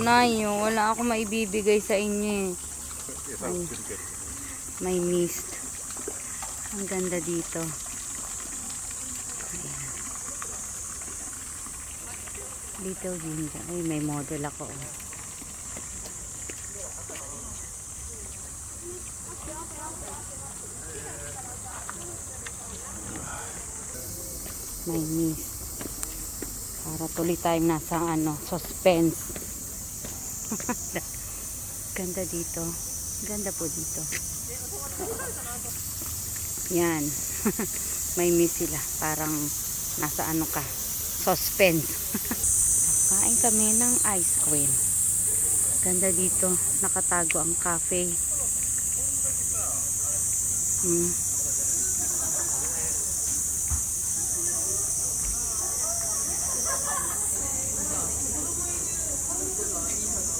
Nayo, wala ako maibibigay sa inyo eh. Ay, may mist. Ang ganda dito. Ayan. Dito, dito. Ay, may model ako. May mist. Para tuloy tayong nasa suspense. Ganda dito. Ganda po dito. Yan. May mist sila. Parang nasa ka. Suspense. Kain kami ng ice cream. Ganda dito. Nakatago ang cafe.